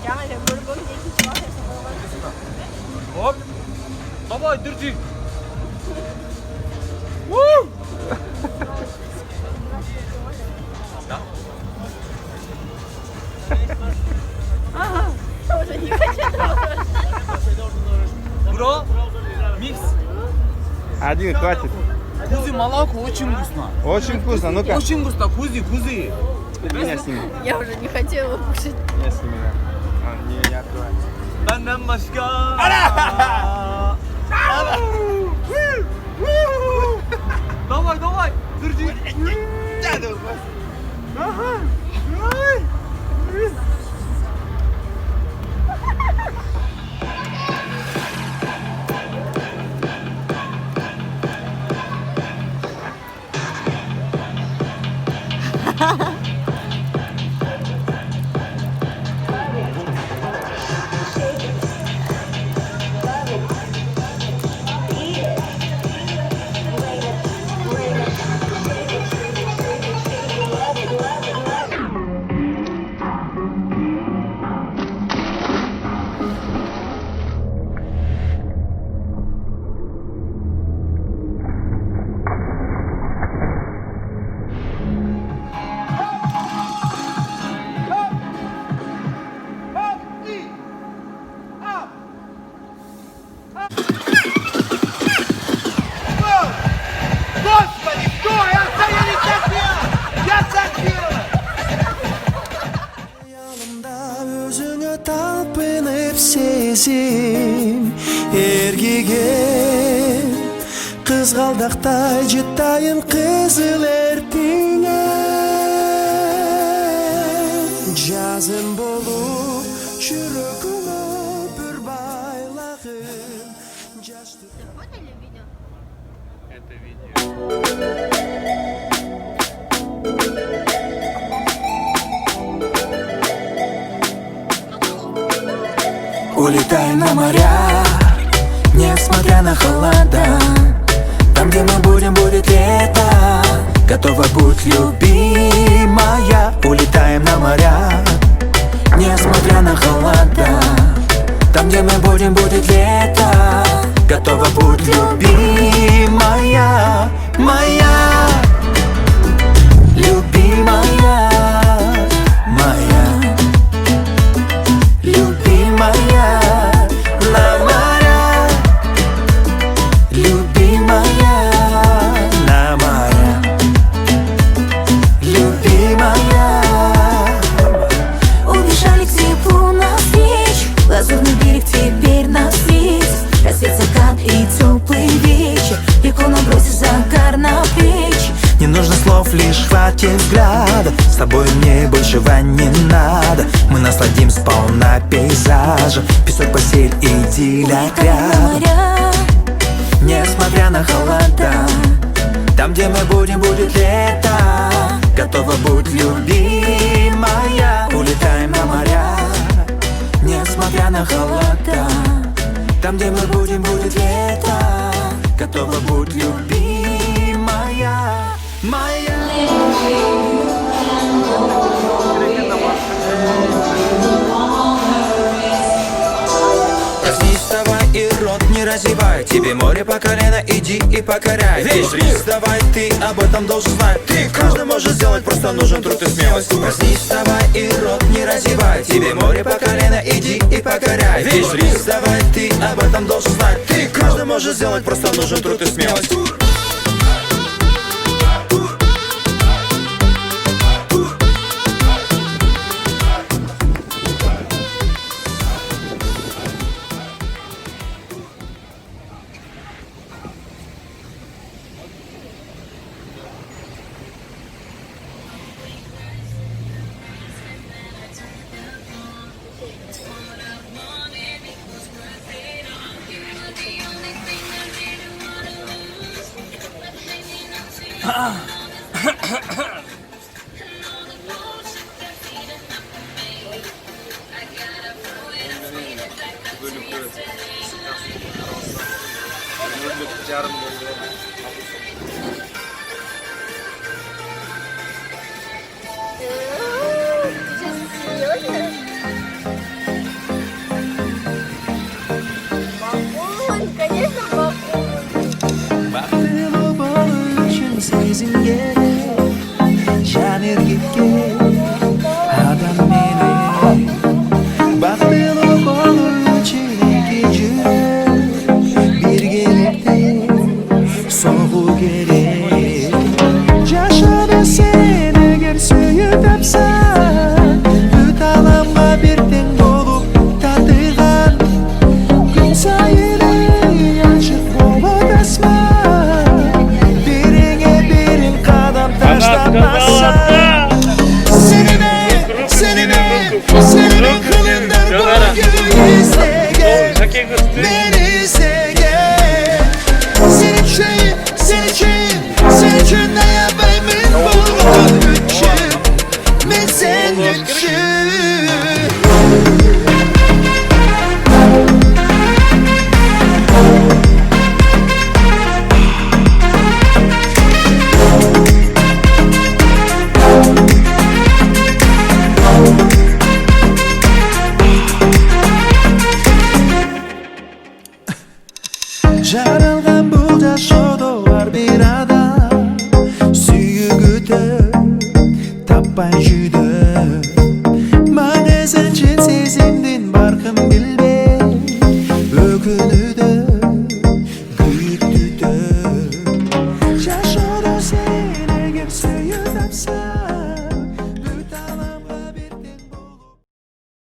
жаңа көргөнүн экинчи партиясын койгон. Оп. Давай, держи. Уже не хочу. Бро, микс. Один хватит. Кузи молоко очень вкусно. Очень вкусно. Ну-ка. Очень вкусно, кузи. Меня сними. Я уже не хотела кушать. Меня сними, да. Не открывай. Benden başka. Давай, давай, держи. Өзіңе талпынып сезім ергеген қызғалдақтай жыттайын қызыл ертеңе жазым болып жүрегіме бір байлағым жашты. Фото или видео? Это видео. Улетай на моря, несмотря на холода. Там, где мы будем, будет лето. Готова будь, любимая. Улетаем на моря, несмотря на холода. Там, где мы будем, будет лето. Готова будь, любимая. Моя, любимая. Моя, любимая. На моря, любимая. На моря, любимая. Убежали к теплу навстречу. Лазурный берег теперь нас встретит. Рассвет, закат и теплый вечер. Легко набросить загар на плечи. Не нужно слов, лишь хватит взгляда. С тобой мне большего не надо. Мы насладимся сполна пейзажем. Песок, постель, идиллия рядом. Несмотря на холода. Там, где мы будем, будет лето. Готова будь, любимая. Улетаем на моря, несмотря на холода. Там, где мы будем, будет лето. Готова будь, любимая. Моя. Проснись, вставай и рот не разевай. Тебе море по колено, иди и покоряй. Весь лист, давай, ты об этом должен знать. Ты каждый может сделать, просто нужен труд и смелость. Проснись, вставай и рот не разевай. Тебе море по колено, иди и покоряй. Весь лист, давай, ты об этом должен знать. Ты каждый может сделать, просто нужен труд и смелость. Жарым болды. Ты сейчас серьезно? жаралған бұл жас жолды